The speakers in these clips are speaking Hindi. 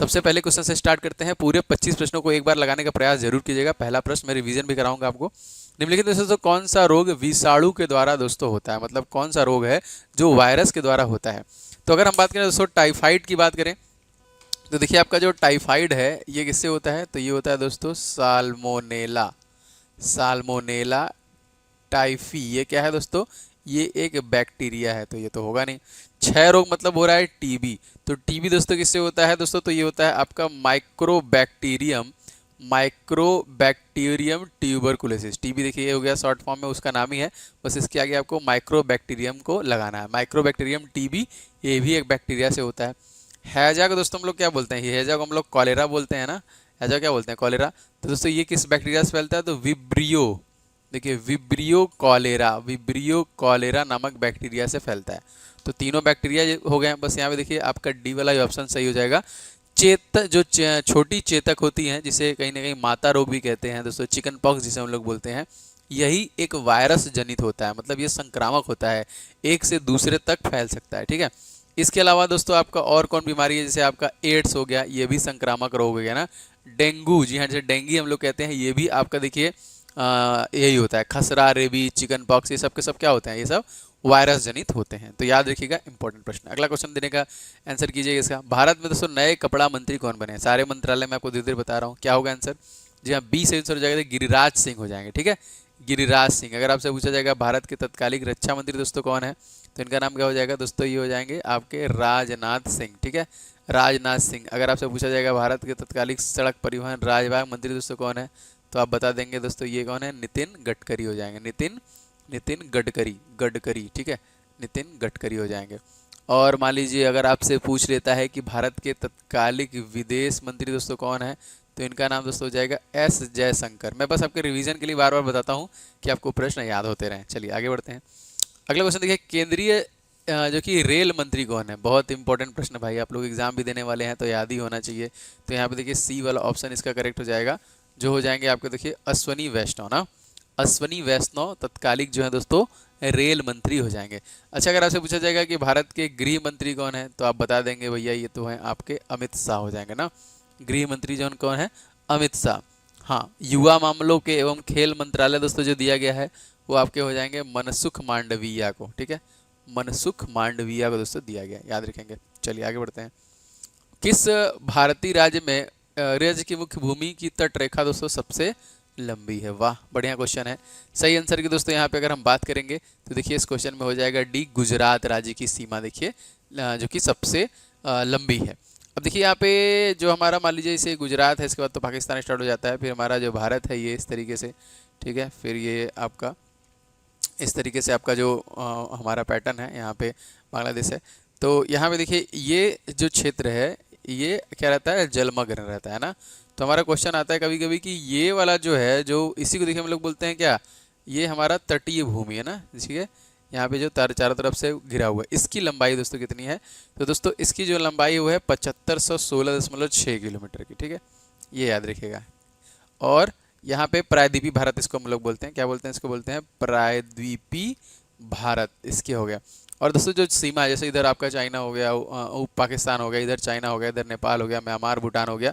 सबसे पहले क्वेश्चन से स्टार्ट करते हैं। पूरे 25 प्रश्नों को एक बार लगाने का प्रयास जरूर कीजिएगा। पहला प्रश्न मैं रिवीजन भी कराऊंगा आपको। निम्नलिखित में से दोस्तों कौन सा रोग विषाणु के द्वारा दोस्तों होता है, मतलब कौन सा रोग है जो वायरस के द्वारा होता है। तो अगर हम बात करें दोस्तों टाइफाइड की बात करें तो देखिए आपका जो टाइफाइड है ये किससे होता है, तो ये होता है दोस्तों साल्मोनेला। साल्मोनेला टाइफी ये क्या है दोस्तों, ये एक बैक्टीरिया है, तो ये तो होगा नहीं। क्षय रोग मतलब हो रहा है टीबी, तो टीबी दोस्तों किससे होता है दोस्तों, तो ये होता है आपका माइक्रोबैक्टीरियम। माइक्रोबैक्टीरियम ट्यूबरकुलोसिस, टीबी देखिए ये हो गया शॉर्ट फॉर्म में, उसका नाम ही है, बस इसके आगे आपको माइक्रोबैक्टीरियम को लगाना है। माइक्रोबैक्टीरियम टीबी ये भी एक बैक्टीरिया से होता है। हैजा को दोस्तों हम लोग क्या बोलते हैं, हैजा को हम लोग कॉलेरा बोलते हैं ना, हैजा क्या बोलते हैं कॉलेरा। तो दोस्तों ये किस बैक्टीरिया से फैलता है, तो विब्रियो, देखिए विब्रियो कॉलेरा, विब्रियो कॉलेरा नामक बैक्टीरिया से फैलता है। तो तीनों बैक्टीरिया हो गए हैं। बस यहाँ पे देखिए आपका डी वाला ऑप्शन सही हो जाएगा। जो छोटी चेतक होती हैं जिसे कहीं ना कहीं माता रोग भी कहते हैं दोस्तों, चिकन पॉक्स जिसे हम लोग बोलते हैं, यही एक वायरस जनित होता है, मतलब ये संक्रामक होता है, एक से दूसरे तक फैल सकता है। ठीक है, इसके अलावा दोस्तों आपका और कौन बीमारी है, जैसे आपका एड्स हो गया, ये भी संक्रामक रोग हो गया ना। डेंगू, जी हाँ, जैसे डेंगी हम लोग कहते हैं, ये भी आपका देखिए यही होता है। खसरा, रेबी, चिकन पॉक्स, ये सब के सब क्या होते हैं, ये सब वायरस जनित होते हैं। तो याद रखिएगा, इंपॉर्टेंट प्रश्न। अगला क्वेश्चन देने का आंसर कीजिएगा इसका। भारत में दोस्तों नए कपड़ा मंत्री कौन बने हैं, सारे मंत्रालय में आपको धीरे धीरे बता रहा हूँ, क्या होगा आंसर। जी हाँ, बी से आंसर हो जाएगा, गिरिराज सिंह हो जाएंगे। ठीक है, गिरिराज सिंह। अगर आपसे पूछा जाएगा भारत के तत्कालिक रक्षा मंत्री दोस्तों कौन है, तो इनका नाम क्या हो जाएगा दोस्तों, ये हो जाएंगे आपके राजनाथ सिंह। ठीक है, राजनाथ सिंह। अगर आपसे पूछा जाएगा भारत के तत्कालिक सड़क परिवहन राजमार्ग मंत्री दोस्तों कौन है, तो आप बता देंगे दोस्तों ये कौन है, नितिन गडकरी हो जाएंगे। नितिन गडकरी, गडकरी। ठीक है, नितिन गडकरी हो जाएंगे। और मान लीजिए अगर आपसे पूछ लेता है कि भारत के तत्कालिक विदेश मंत्री दोस्तों कौन है, तो इनका नाम दोस्तों हो जाएगा एस जयशंकर। मैं बस आपके रिवीजन के लिए बार बार बताता हूँ कि आपको प्रश्न याद होते रहें। चलिए आगे बढ़ते हैं। अगला क्वेश्चन देखिए, केंद्रीय जो कि रेल मंत्री कौन है, बहुत इंपॉर्टेंट प्रश्न भाई, आप लोग एग्जाम भी देने वाले हैं तो याद ही होना चाहिए। तो यहाँ पे देखिए सी वाला ऑप्शन इसका करेक्ट हो जाएगा, जो हो जाएंगे आपके देखिए अश्वनी वैष्णव ना। अश्वनी वैष्णव तत्कालिक जो है दोस्तों रेल मंत्री हो जाएंगे। अच्छा, अगर आपसे पूछा जाएगा कि भारत के गृह मंत्री कौन है, तो आप बता देंगे भैया ये तो है आपके अमित शाह हो जाएंगे ना। गृह मंत्री जो कौन है, अमित शाह। हाँ, युवा मामलों के एवं खेल मंत्रालय दोस्तों जो दिया गया है वो आपके हो जाएंगे मनसुख मांडविया को। ठीक है, मनसुख मांडविया को दोस्तों दिया गया, याद रखेंगे। चलिए आगे बढ़ते हैं। किस भारतीय राज्य में राज्य की मुख्य भूमि की तट रेखा दोस्तों सबसे लंबी है, वाह बढ़िया क्वेश्चन है। सही आंसर की दोस्तों यहाँ पे अगर हम बात करेंगे तो देखिए इस क्वेश्चन में हो जाएगा डी, गुजरात राज्य की सीमा देखिए जो कि सबसे लंबी है। अब देखिए यहाँ पे जो हमारा मान लीजिए इसे गुजरात है, इसके बाद तो पाकिस्तान स्टार्ट हो जाता है, फिर हमारा जो भारत है ये इस तरीके से, ठीक है, फिर ये आपका इस तरीके से आपका जो हमारा पैटर्न है, यहाँ पे बांग्लादेश है। तो यहाँ पे देखिए ये जो क्षेत्र है ये क्या रहता है, जलमग्न रहता है ना। तो हमारा क्वेश्चन आता है कभी कभी कि ये वाला जो है, जो इसी को देखिए हम लोग बोलते हैं क्या, ये हमारा तटीय भूमि है ना। ठीक है, यहाँ पे जो चारों तरफ से घिरा हुआ है, इसकी लंबाई दोस्तों कितनी है, तो दोस्तों इसकी जो लंबाई वो है 7516.6 किलोमीटर की। ठीक है, ये याद रखिएगा। और यहाँ पे प्रायद्वीपी भारत इसको हम लोग बोलते हैं, क्या बोलते हैं, इसको बोलते हैं प्रायद्वीपी भारत, इसके हो गया। और दोस्तों जो सीमा है, जैसे इधर आपका चाइना हो गया, पाकिस्तान हो गया, इधर चाइना हो गया, इधर नेपाल हो गया, म्यांमार, भूटान हो गया,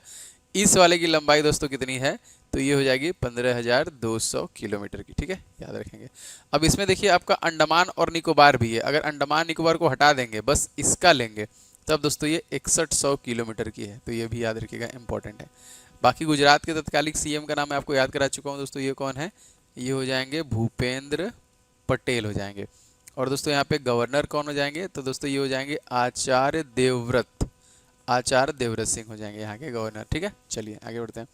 इस वाले की लंबाई दोस्तों कितनी है, तो ये हो जाएगी 15,200 किलोमीटर की। ठीक है, याद रखेंगे। अब इसमें देखिए आपका अंडमान और निकोबार भी है, अगर अंडमान निकोबार को हटा देंगे, बस इसका लेंगे, तब दोस्तों ये 6100 किलोमीटर की है, तो ये भी याद रखिएगा, इंपॉर्टेंट है। बाकी गुजरात के तत्कालिक सीएम का नाम मैं आपको याद करा चुका हूँ दोस्तों, ये कौन है, ये हो जाएंगे भूपेंद्र पटेल हो जाएंगे। और दोस्तों यहाँ पे गवर्नर कौन हो जाएंगे, तो दोस्तों ये हो जाएंगे आचार्य देवव्रत, आचार्य देवव्रत सिंह हो जाएंगे यहाँ के गवर्नर। ठीक है, चलिए आगे बढ़ते हैं।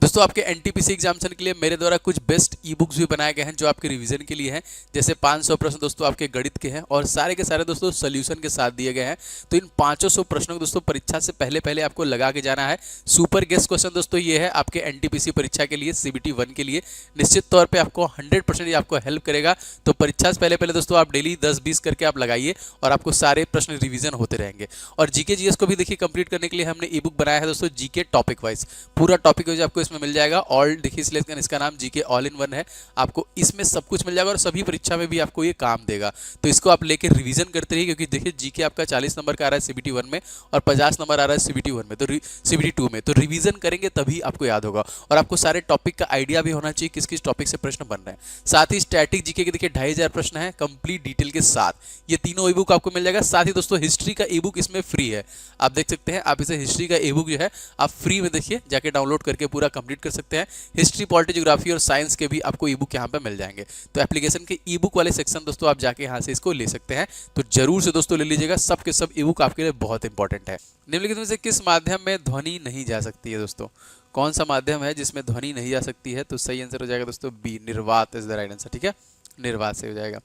दोस्तों आपके एनटीपीसी एग्जामिनेशन के लिए मेरे द्वारा कुछ बेस्ट ई बुक्स भी बनाए गए हैं जो आपके रिवीजन के लिए हैं। जैसे 500 प्रश्न दोस्तों आपके गणित के हैं और सारे के सारे दोस्तों सोल्यूशन के साथ दिए गए हैं। तो इन 500 प्रश्नों को दोस्तों परीक्षा से पहले पहले आपको लगा के जाना है। सुपर गेस्ट क्वेश्चन दोस्तों ये है आपके एनटीपीसी परीक्षा के लिए, सीबीटी 1 के लिए निश्चित तौर पर आपको 100% आपको हेल्प करेगा। तो परीक्षा से पहले पहले दोस्तों आप डेली 10-20 करके आप लगाइए और आपको सारे प्रश्न रिवीजन होते रहेंगे। और जीके जीएस को भी देखिए कंप्लीट करने के लिए हमने ई बुक बनाया है दोस्तों, जीके टॉपिक वाइज, पूरा टॉपिक वाइज आपको इसमें मिल जाएगा। ऑल देखिए सिलेक्शन, इसका नाम जीके ऑल इन वन है। आपको इसमें सब कुछ मिल जाएगा और सभी परीक्षा में भी आपको ये काम देगा। तो इसको आप लेके रिवीजन करते रहिए, क्योंकि देखिए जीके आपका 40 नंबर का आ रहा है सीबीटी 1 में और 50 नंबर आ रहा है सीबीटी 1 में, तो सीबीटी 2 में। तो रिवीजन करेंगे तभी आपको याद होगा और आपको सारे टॉपिक का आइडिया भी होना चाहिए किस किस टॉपिक से प्रश्न बन रहे हैं। साथ ही स्टैटिक जीके के देखिए 2500 प्रश्न है कंप्लीट डिटेल के साथ। ये तीनों ई बुक आपको मिल जाएगा। साथ ही दोस्तों हिस्ट्री का ई बुक इसमें फ्री है, आप देख सकते हैं। आप इसे हिस्ट्री का ई बुक जो है आप फ्री में देखिए जाके डाउनलोड करके पूरा कंप्लीट कर सकते हैं। हिस्ट्री, पॉलिटी, ज्योग्राफी और साइंस के भी आपको ई बुक यहाँ पे मिल जाएंगे। तो एप्लीकेशन के ई बुक वाले सेक्शन दोस्तों आप जाके यहाँ से इसको ले सकते हैं। तो जरूर से दोस्तों ले लीजिएगा, सब के सब ई बुक आपके लिए बहुत इंपॉर्टेंट है। निम्नलिखित में से किस माध्यम में ध्वनि नहीं जा सकती है दोस्तों? कौन सा माध्यम है जिसमें ध्वनि नहीं जा सकती है? तो सही आंसर हो जाएगा दोस्तों बी, निर्वात इज द राइट आंसर। ठीक है, निर्वात से हो जाएगा।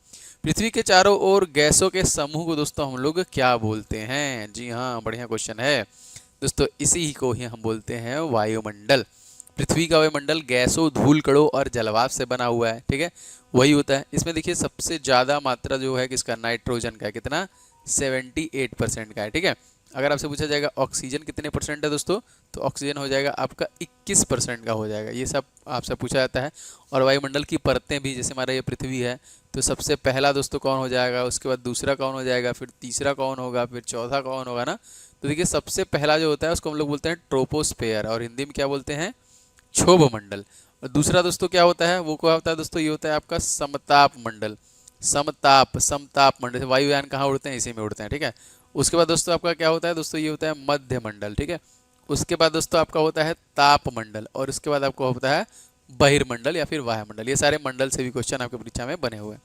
पृथ्वी के चारों ओर गैसों के समूह को दोस्तों हम लोग क्या बोलते हैं? जी हाँ, बढ़िया क्वेश्चन है दोस्तों, इसी को ही हम बोलते हैं वायुमंडल। पृथ्वी का वायुमंडल गैसों, धूल कणों और जलवाष्प से बना हुआ है। ठीक है, वही होता है। इसमें देखिए सबसे ज़्यादा मात्रा जो है किसका? नाइट्रोजन का है। कितना? 78% का है। ठीक है, अगर आपसे पूछा जाएगा ऑक्सीजन कितने परसेंट है दोस्तों, तो ऑक्सीजन हो जाएगा आपका 21% का हो जाएगा। ये सब आपसे पूछा जाता है। और वायुमंडल की परतें भी, जैसे हमारा ये पृथ्वी है, तो सबसे पहला दोस्तों कौन हो जाएगा, उसके बाद दूसरा कौन हो जाएगा, फिर तीसरा कौन होगा, फिर चौथा कौन होगा ना। तो देखिए सबसे पहला जो होता है उसको हम लोग बोलते हैं ट्रोपोस्फेयर, और हिंदी में क्या बोलते हैं? क्षोभ मंडल। और दूसरा दोस्तों क्या होता है? वो क्या होता है दोस्तों? ये होता है आपका समताप मंडल। समताप मंडल। वायुयान कहाँ उड़ते हैं? इसी में उड़ते हैं। ठीक है, उसके बाद दोस्तों आपका क्या होता है दोस्तों? ये होता है मध्य मंडल। ठीक है, उसके बाद दोस्तों आपका होता है ताप मंडल, और उसके बाद आपको होता है बहिर्मंडल या फिर वायुमंडल। ये सारे मंडल से भी क्वेश्चन आपके परीक्षा में बने हुए हैं।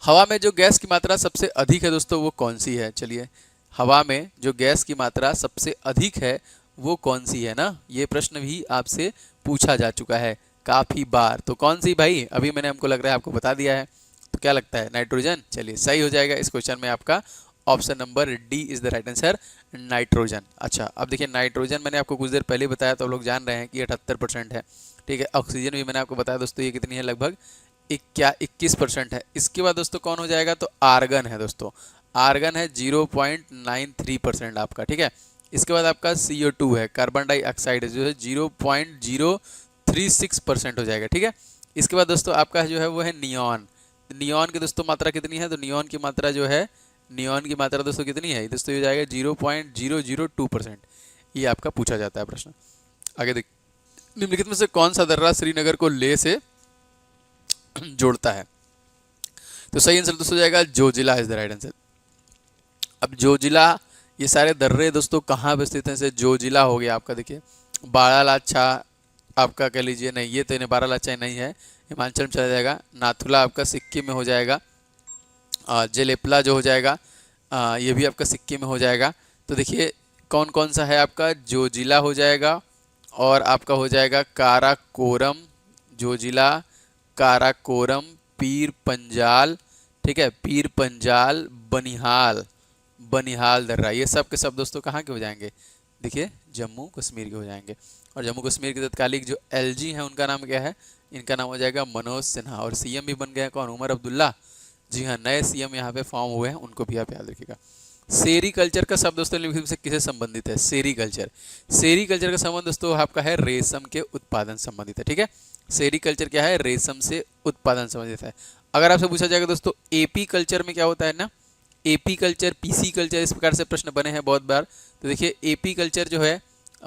हवा में जो गैस की मात्रा सबसे अधिक है दोस्तों वो कौन सी है? चलिए, हवा में जो गैस की मात्रा सबसे अधिक है वो कौन सी है ना? ये प्रश्न भी आपसे पूछा जा चुका है काफ़ी बार। तो कौन सी भाई? अभी मैंने हमको लग रहा है आपको बता दिया है। तो क्या लगता है? नाइट्रोजन। चलिए, सही हो जाएगा इस क्वेश्चन में आपका option number D is the right answer, nitrogen. अच्छा, अब देखिए नाइट्रोजन मैंने आपको कुछ देर पहले बताया, तो आप लोग जान रहे हैं कि 78% है। ठीक है, ऑक्सीजन भी मैंने आपको बताया दोस्तों, ये कितनी है? लगभग 21% है। इसके बाद दोस्तों कौन हो जाएगा? तो आर्गन है दोस्तों। आर्गन है 0.93% आपका। ठीक है, इसके बाद आपका CO2 है, कार्बन डाइऑक्साइड जो है 0.036% हो जाएगा। ठीक है, इसके बाद दोस्तों आपका जो है वो है नियॉन। नियॉन की दोस्तों मात्रा कितनी है? तो नियॉन की मात्रा जो है, नियॉन की मात्रा दोस्तों कितनी है? दोस्तों ये जाएगा 0.002%। ये आपका पूछा जाता है प्रश्न। आगे देख, निम्नलिखित में से कौन सा दर्रा श्रीनगर को लेह से जोड़ता है? तो सही आंसर दोस्तों जाएगा Zoji La is the right answer. अब जोजिला, ये सारे दर्रे दोस्तों कहाँ पे स्थित हैं? जैसे जोजिला हो गया आपका, देखिए बारालाचा आपका कह लीजिए, नहीं ये तो बारालाचा नहीं है, हिमाचल में चला जाएगा। नाथुला आपका सिक्किम में हो जाएगा। जेलेपला जो हो जाएगा ये भी आपका सिक्किम में हो जाएगा। तो देखिए कौन कौन सा है आपका? जोजिला हो जाएगा, और आपका हो जाएगा काराकोरम, जोजिला, काराकोरम, पीर पंजाल। ठीक है, पीर पंजाल, बनिहाल, बनिहाल दर्रा। ये सब के सब दोस्तों कहाँ के हो जाएंगे? देखिए जम्मू कश्मीर के हो जाएंगे। और जम्मू कश्मीर के तत्कालिक जो LG हैं उनका नाम क्या है? इनका नाम हो जाएगा मनोज सिन्हा। और CM भी बन गया कौन? उमर अब्दुल्ला। जी हाँ, नए CM यहाँ पे फॉर्म हुए हैं, उनको भी आप याद रखिएगा। सेरीकल्चर का शब्द दोस्तों निम्नलिखित में से किसे संबंधित है? सेरीकल्चर, सेरीकल्चर का संबंध दोस्तों आपका है रेशम के उत्पादन संबंधित है। ठीक है, सेरीकल्चर क्या है? रेशम से उत्पादन संबंधित है। अगर आपसे पूछा जाएगा दोस्तों AP कल्चर में क्या होता है ना, AP कल्चर, PC कल्चर, इस प्रकार से प्रश्न बने हैं बहुत बार। तो देखिए AP कल्चर जो है,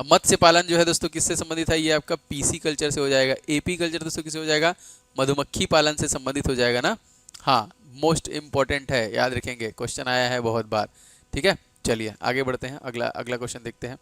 मत्स्य पालन जो है दोस्तों किससे संबंधित है? ये आपका PC कल्चर से हो जाएगा। AP कल्चर दोस्तों किससे हो जाएगा? मधुमक्खी पालन से संबंधित हो जाएगा ना। हाँ, मोस्ट इंपॉर्टेंट है, याद रखेंगे, क्वेश्चन आया है बहुत बार। ठीक है, चलिए आगे बढ़ते हैं, अगला क्वेश्चन देखते हैं।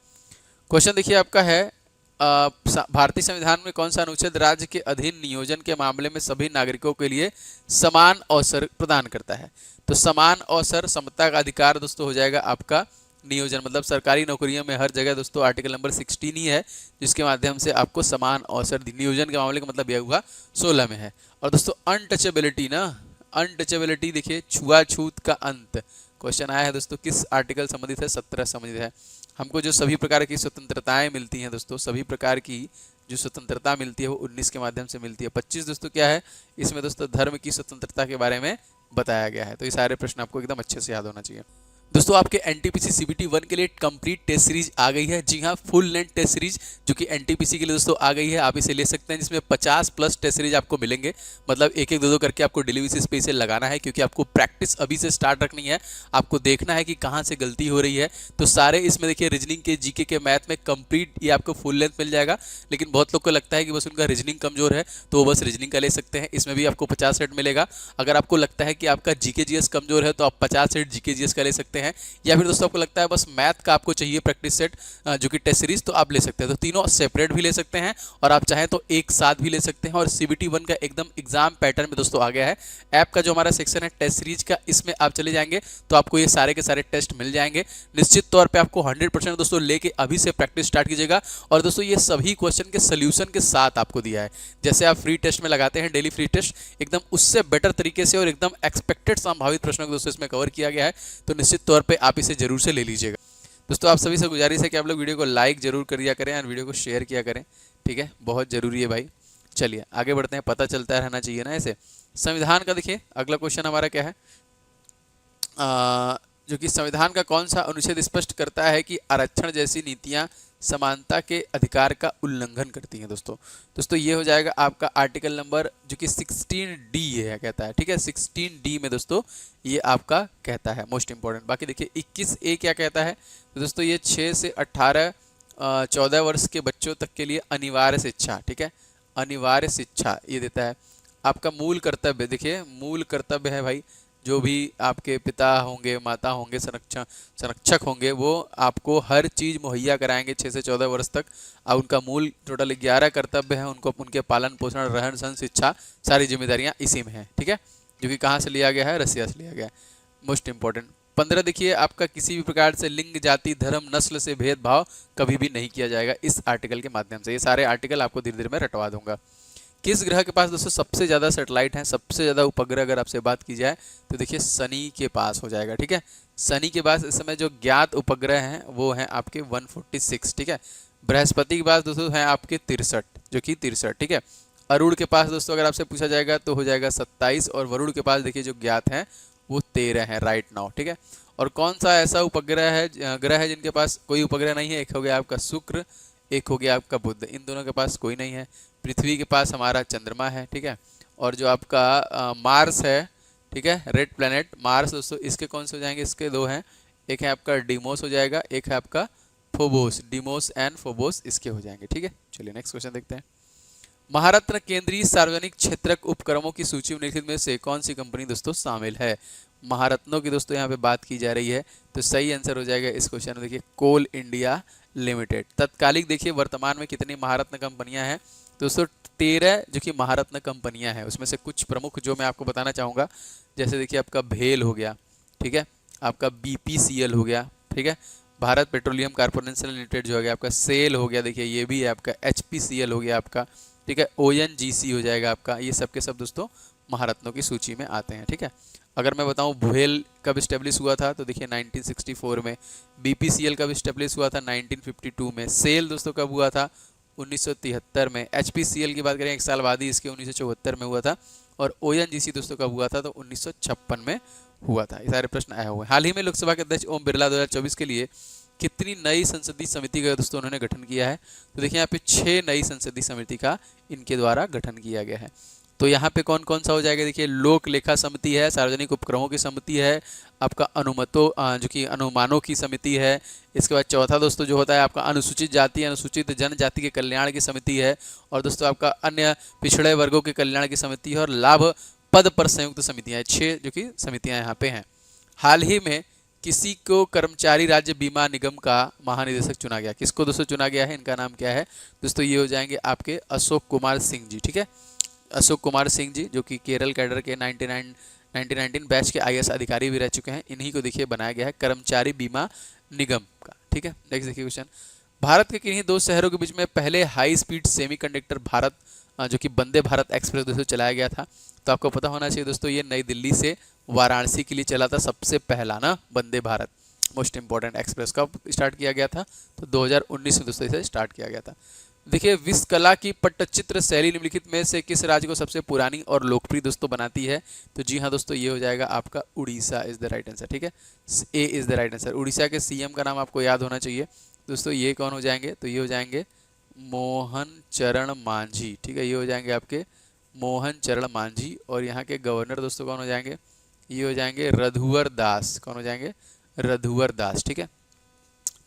क्वेश्चन देखिए आपका है, भारतीय संविधान में कौन सा अनुच्छेद राज्य के अधीन नियोजन के मामले में सभी नागरिकों के लिए समान अवसर प्रदान करता है? तो समान अवसर, समता का अधिकार दोस्तों हो जाएगा आपका नियोजन, मतलब सरकारी नौकरियों में हर जगह दोस्तों आर्टिकल नंबर 16 ही है, जिसके माध्यम से आपको समान अवसर नियोजन के मामले का मतलब यह हुआ 16 में है। और दोस्तों अनटचेबिलिटी ना, अनटचेबिलिटी देखिए छुआछूत का अंत, क्वेश्चन आया है दोस्तों किस आर्टिकल संबंधित है? 17 संबंधित है। हमको जो सभी प्रकार की स्वतंत्रताएं मिलती हैं दोस्तों, सभी प्रकार की जो स्वतंत्रता मिलती है वो 19 के माध्यम से मिलती है। 25 दोस्तों क्या है? इसमें दोस्तों धर्म की स्वतंत्रता के बारे में बताया गया है। तो ये सारे प्रश्न आपको एकदम अच्छे से याद होना चाहिए। दोस्तों आपके एनटीपीसी सीबीटी 1 के लिए कंप्लीट टेस्ट सीरीज आ गई है। जी हाँ, फुल लेंथ टेस्ट सीरीज जो कि एनटीपीसी के लिए दोस्तों आ गई है, आप इसे ले सकते हैं, जिसमें 50 प्लस टेस्ट सीरीज आपको मिलेंगे। मतलब एक एक दो दो करके आपको डेली बेसिस पे इसे लगाना है, क्योंकि आपको प्रैक्टिस अभी से स्टार्ट रखनी है। आपको देखना है कि कहाँ से गलती हो रही है। तो सारे इसमें देखिए रीजनिंग के, जीके के, मैथ में कंप्लीट ये आपको फुल लेंथ मिल जाएगा। लेकिन बहुत लोग को लगता है कि बस उनका रीजनिंग कमजोर है तो वो बस रीजनिंग का ले सकते हैं, इसमें भी आपको 50 सेट मिलेगा। अगर आपको लगता है कि आपका जीके जीएस कमजोर है तो आप 50 सेट जीके जीएस का ले सकते हैं। या फिर दोस्तों आपको लगता है बस मैथ का आपको चाहिए प्रैक्टिस सेट जो कि टेस्ट सीरीज, तो आप ले सकते हैं। तो तीनों सेपरेट भी ले सकते हैं और आप चाहें तो एक साथ भी ले सकते हैं। और सीबीटी 1 का एकदम एग्जाम पैटर्न में दोस्तों आ गया है। ऐप का जो हमारा सेक्शन है टेस्ट सीरीज का, इसमें आप चले जाएंगे तो आपको ये सारे के सारे टेस्ट मिल जाएंगे। निश्चित तौर पे आपको 100% दोस्तों लेके अभी से प्रैक्टिस स्टार्ट कीजिएगा। और दोस्तों ये सभी क्वेश्चन के सोल्यूशन के साथ आपको दिया है। जैसे आप फ्री टेस्ट में लगाते हैं डेली फ्री टेस्ट, एकदम उससे बेटर तरीके से और एकदम एक्सपेक्टेड संभावित प्रश्नों को दोस्तों इसमें कवर किया गया है। तो निश्चित तौर पे आप इसे जरूर से ले लीजिएगा। दोस्तों आप सभी से गुजारिश है कि आप लोग वीडियो को लाइक जरूर कर दिया करें और वीडियो को शेयर किया करें, ठीक है, बहुत जरूरी है भाई। चलिए आगे बढ़ते हैं, पता चलता रहना चाहिए ना ऐसे। संविधान का देखिए अगला क्वेश्चन हमारा क्या है, जो कि संविधान का कौन सा अनुच्छेद स्पष्ट करता है कि आरक्षण जैसी नीतियां समानता के अधिकार का उल्लंघन करती हैं। दोस्तों ये हो जाएगा आपका आर्टिकल नंबर जो कि 16D है कहता है, ठीक है, 16D में दोस्तों ये आपका कहता है, मोस्ट इंपॉर्टेंट। बाकी देखिए 21A क्या कहता है, तो दोस्तों ये 6 से 18 14 वर्ष के बच्चों तक के लिए अनिवार्य शिक्षा, ठीक है, अनिवार्य शिक्षा ये देता है। आपका मूल कर्तव्य, देखिए मूल कर्तव्य है भाई, जो भी आपके पिता होंगे, माता होंगे, संरक्षक होंगे, वो आपको हर चीज़ मुहैया कराएंगे 6 से 14 वर्ष तक। अब उनका मूल टोटल 11 कर्तव्य है, उनको उनके पालन पोषण, रहन सहन, शिक्षा, सारी जिम्मेदारियां इसी में है, ठीक है, जो कि कहाँ से लिया गया है, रसिया से लिया गया है, मोस्ट इंपॉर्टेंट। 15 देखिए आपका किसी भी प्रकार से लिंग, जाति, धर्म, नस्ल से भेदभाव कभी भी नहीं किया जाएगा इस आर्टिकल के माध्यम से। ये सारे आर्टिकल आपको धीरे धीरे मैं रटवा दूंगा। किस ग्रह के पास दोस्तों सबसे ज़्यादा सैटेलाइट हैं, सबसे ज़्यादा उपग्रह अगर आपसे बात की जाए तो देखिए शनि के पास हो जाएगा, ठीक है। शनि के पास इस समय जो ज्ञात उपग्रह हैं वो हैं आपके 146, ठीक है। बृहस्पति के पास दोस्तों हैं आपके 63, जो कि 63, ठीक है। अरुण के पास दोस्तों अगर आपसे पूछा जाएगा तो हो जाएगा 27, और वरुण के पास देखिए जो ज्ञात हैं वो 13 हैं राइट नाउ, ठीक है। और कौन सा ऐसा उपग्रह है, ग्रह है जिनके पास कोई उपग्रह नहीं है, एक हो गया आपका शुक्र, एक हो गया आपका बुध, इन दोनों के पास कोई नहीं है। पृथ्वी के पास हमारा चंद्रमा है, ठीक है, और जो आपका मार्स है, ठीक है, रेड प्लैनेट मार्स दोस्तों, इसके कौन से हो जाएंगे, इसके दो हैं, एक है आपका डिमोस हो जाएगा, एक है आपका फोबोस, डिमोस एंड फोबोस इसके हो जाएंगे, ठीक है। चलिए नेक्स्ट क्वेश्चन देखते हैं। महारत्न केंद्रीय सार्वजनिक क्षेत्रक उपक्रमों की सूची में निम्नलिखित में से कौन सी कंपनी दोस्तों शामिल है। महारत्नों की दोस्तों यहाँ पे बात की जा रही है, तो सही आंसर हो जाएगा इस क्वेश्चन में देखिए कोल इंडिया लिमिटेड। तत्कालिक देखिए वर्तमान में कितनी महारत्न कंपनियां हैं दोस्तों, 13 जो कि महारत्न कंपनियां हैं। उसमें से कुछ प्रमुख जो मैं आपको बताना चाहूँगा, जैसे देखिए आपका भेल हो गया, ठीक है, आपका BPCL हो गया, ठीक है, भारत पेट्रोलियम कॉर्पोरेशन लिमिटेड जो हो गया आपका, सेल हो गया, देखिए ये भी है आपका, HPCL हो गया आपका, ठीक है, ONGC हो जाएगा आपका। ये सब के सब दोस्तों महारत्नों की सूची में आते हैं, ठीक है। अगर मैं बताऊं भेल कब इस्टेब्लिश हुआ था तो देखिए 1964 में, BPCL कब इस्टेब्लिश हुआ था 1952 में, सेल दोस्तों कब हुआ था 1973 में, HPCL की बात करें एक साल बाद ही इसके 1974 में हुआ था, और ONGC दोस्तों कब हुआ था तो 1956 में हुआ था। ये सारे प्रश्न आए हुए हैं। हाल ही में लोकसभा के अध्यक्ष ओम बिरला 2024 के लिए कितनी नई संसदीय समिति का दोस्तों उन्होंने गठन किया है, तो देखिए यहाँ पे 6 नई संसदीय समिति का इनके द्वारा गठन किया गया है। तो यहाँ पे कौन कौन सा हो जाएगा, देखिए लोक लेखा समिति है, सार्वजनिक उपक्रमों की समिति है, आपका जो कि अनुमानों की समिति है, इसके बाद चौथा दोस्तों जो होता है आपका अनुसूचित जाति अनुसूचित जनजाति के कल्याण की समिति है, और दोस्तों आपका अन्य पिछड़े वर्गों के कल्याण की समिति है, और लाभ पद पर संयुक्त समितियाँ, 6 जो कि समितियाँ यहाँ पे हैं। हाल ही में किसी को कर्मचारी राज्य बीमा निगम का महानिदेशक चुना गया, किसको दोस्तों चुना गया है, इनका नाम क्या है दोस्तों, ये हो जाएंगे आपके अशोक कुमार सिंह जी, ठीक है, अशोक कुमार सिंह जी जो कि केरल कैडर के 1919 बैच के IAS अधिकारी भी रह चुके हैं, इन्हीं को देखिए बनाया गया है कर्मचारी बीमा निगम का, ठीक है। नेक्स्ट देखिए क्वेश्चन, भारत के किन्हीं दो शहरों के बीच में पहले हाई स्पीड सेमीकंडक्टर भारत जो कि वंदे भारत एक्सप्रेस दोस्तों चलाया गया था, तो आपको पता होना चाहिए दोस्तों ये नई दिल्ली से वाराणसी के लिए चला था सबसे पहला ना Vande Bharat most important express. कब स्टार्ट किया गया था तो 2019 में दोस्तों इसे स्टार्ट किया गया था। देखिए, विश्व कला की पट्टचित्र शैली निम्नलिखित में से किस राज्य को सबसे पुरानी और लोकप्रिय दोस्तों बनाती है? तो जी हाँ दोस्तों, ये हो जाएगा आपका Odisha is the right answer. ठीक है, A is the right answer. Odisha के सीएम का नाम आपको याद होना चाहिए दोस्तों। ये कौन हो जाएंगे? तो ये हो जाएंगे मोहन चरण मांझी। ठीक है, ये हो जाएंगे आपके मोहन चरण मांझी। और यहाँ के गवर्नर दोस्तों कौन हो जाएंगे? ये हो जाएंगे रघुवर दास। कौन हो जाएंगे? रघुवर दास। ठीक है,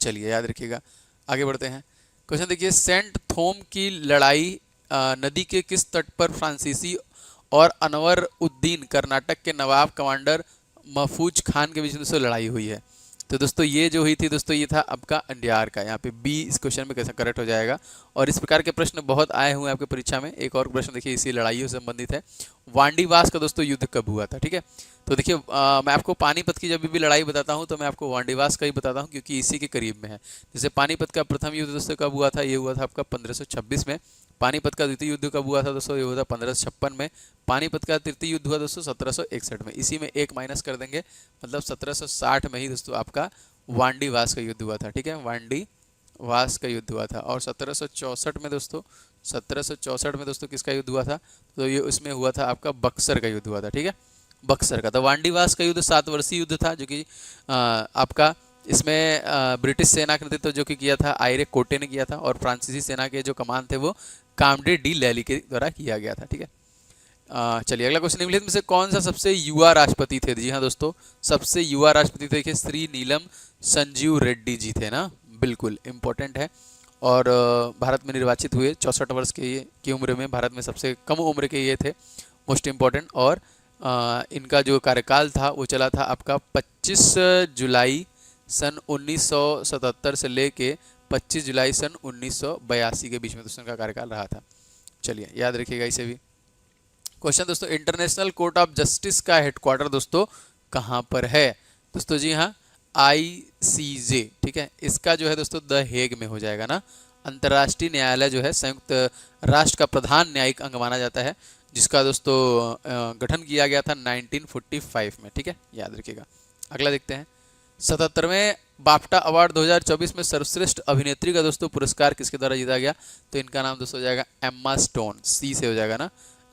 चलिए याद रखिएगा। आगे बढ़ते हैं। क्वेश्चन देखिए, सेंट थोम की लड़ाई नदी के किस तट पर फ्रांसीसी और अनवर उद्दीन कर्नाटक के नवाब कमांडर महफूज खान के बीच में दोस्तों लड़ाई हुई है? तो दोस्तों ये जो हुई थी दोस्तों, ये था आपका अंडियार का। यहाँ पे बी इस क्वेश्चन में कैसे करेक्ट हो जाएगा। और इस प्रकार के प्रश्न बहुत आए हुए हैं आपके परीक्षा में। एक और प्रश्न देखिए इसी लड़ाइयों से संबंधित है। वांडीवास का दोस्तों युद्ध कब हुआ था? ठीक है, तो देखिए मैं आपको पानीपत की जब भी लड़ाई बताता हूँ तो मैं आपको वांडीवास का ही बताता हूँ, क्योंकि इसी के करीब में है। जैसे पानीपत का प्रथम युद्ध दोस्तों कब हुआ था? ये हुआ था आपका 1526 में। पानीपत का द्वितीय युद्ध कब हुआ था दोस्तों? ये हुआ था 1556 में। पानीपत का तृतीय युद्ध हुआ दोस्तों 1761 में। इसी में एक माइनस कर देंगे, मतलब 1760 में ही दोस्तों आपका वांडीवास का युद्ध हुआ था। ठीक है, वांडीवास का युद्ध हुआ था। और 1764 में दोस्तों, 1764 में दोस्तों किसका युद्ध हुआ था? तो ये उसमें हुआ था आपका बक्सर का युद्ध हुआ था। ठीक है, बक्सर का। तो वांडीवास का युद्ध 7 वर्षीय युद्ध था, जो कि आपका इसमें ब्रिटिश सेना का नेतृत्व जो कि किया था आयरे कोटे ने किया था। और फ्रांसीसी सेना के जो कमान थे वो कामडे डी लैली के द्वारा किया गया था। ठीक है, चलिए अगला क्वेश्चन। निम्नलिखित में से कौन सा सबसे युवा राष्ट्रपति थे? जी हाँ दोस्तों, सबसे युवा राष्ट्रपति देखिए श्री नीलम संजीव रेड्डी जी थे ना। बिल्कुल इंपॉर्टेंट है। और भारत में निर्वाचित हुए 64 वर्ष की उम्र में। भारत में सबसे कम उम्र के ये थे, मोस्ट इम्पॉर्टेंट। और इनका जो कार्यकाल था वो चला था आपका 25 जुलाई सन 1977 से लेके 25 जुलाई सन 1982 के बीच में दोस्तों इनका कार्यकाल रहा था। चलिए याद रखिएगा इसे भी। क्वेश्चन दोस्तों, इंटरनेशनल कोर्ट ऑफ जस्टिस का हेडक्वार्टर दोस्तों कहाँ पर है? दोस्तों जी हाँ, ICJ। ठीक है, इसका जो है दोस्तों द हेग में हो जाएगा ना। अंतर्राष्ट्रीय न्यायालय जो है संयुक्त राष्ट्र का प्रधान न्यायिक अंग माना जाता है, जिसका दोस्तों गठन किया गया था 1945 में। ठीक है, याद रखिएगा। अगला देखते हैं। 77वें बाफ्टा अवार्ड 2024 में सर्वश्रेष्ठ अभिनेत्री का दोस्तों पुरस्कार किसके द्वारा जीता गया? तो इनका नाम दोस्तों हो जाएगा एम्मा स्टोन। सी से हो जाएगा ना।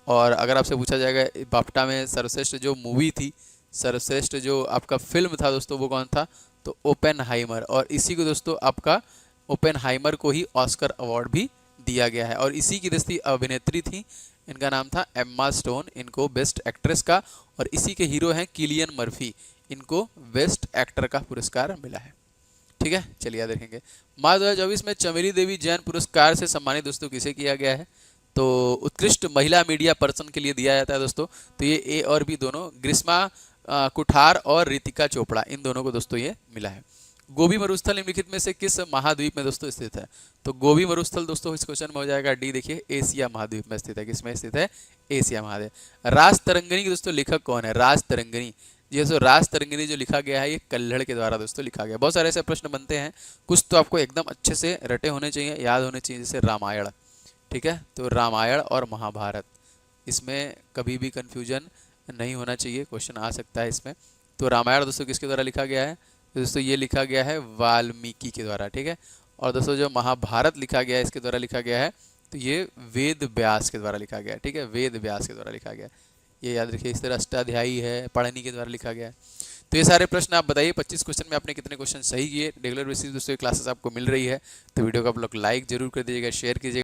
और अगर आपसे पूछा जाएगा बाफ्टा में सर्वश्रेष्ठ जो मूवी थी, सर्वश्रेष्ठ जो आपका फिल्म था दोस्तों, वो कौन था? तो ओपेनहाइमर। और इसी को दोस्तों आपका ओपेनहाइमर को ही ऑस्कर अवार्ड भी दिया गया है। और इसी की दोस्ती अभिनेत्री थी, इनका नाम था एम्मा स्टोन। इनको बेस्ट एक्ट्रेस का, और इसी के हीरो हैं किलियन मर्फी, इनको बेस्ट एक्टर का पुरस्कार मिला है। ठीक है, चलिए याद रखेंगे। मार्च 2024 में चमेली देवी जैन पुरस्कार से सम्मानित दोस्तों किसे किया गया है? तो उत्कृष्ट महिला मीडिया पर्सन के लिए दिया जाता है दोस्तों। तो ये ए और बी दोनों, ग्रीष्मा कुठार और रितिका चोपड़ा, इन दोनों को दोस्तों ये मिला है। गोबी मरुस्थल निम्नलिखित में से किस महाद्वीप में दोस्तों स्थित है? तो गोबी मरुस्थल दोस्तों इस क्वेश्चन में हो जाएगा डी। देखिए एशिया महाद्वीप में स्थित है। किसमें स्थित है? एशिया महाद्वीप। राज तरंगिणी के दोस्तों लेखक कौन है? राज तरंगिणी, ये जो राज तरंगिणी जो लिखा गया है ये कल्हड़ के द्वारा दोस्तों लिखा गया। बहुत सारे ऐसे प्रश्न बनते हैं, कुछ तो आपको एकदम अच्छे से रटे होने चाहिए, याद होने चाहिए, जैसे रामायण। ठीक है, तो रामायण और महाभारत, इसमें कभी भी कंफ्यूजन नहीं होना चाहिए, क्वेश्चन आ सकता है इसमें। तो रामायण दोस्तों किसके द्वारा लिखा गया है? तो दोस्तों ये लिखा गया है वाल्मीकि के द्वारा। ठीक है, और दोस्तों जो महाभारत लिखा गया है इसके द्वारा लिखा गया है, तो ये वेद व्यास के द्वारा लिखा गया है। ठीक है, वेद व्यास के द्वारा लिखा गया है, ये याद रखिए। इस तरह अष्टाध्यायी है, पढ़नी के द्वारा लिखा गया है। तो ये सारे प्रश्न आप बताइए, 25 क्वेश्चन में आपने कितने क्वेश्चन सही किए। रेगुलर बेसिस दोस्तों क्लासेस आपको मिल रही है, तो वीडियो को आप लोग लाइक जरूर कर दीजिएगा, शेयर कीजिएगा।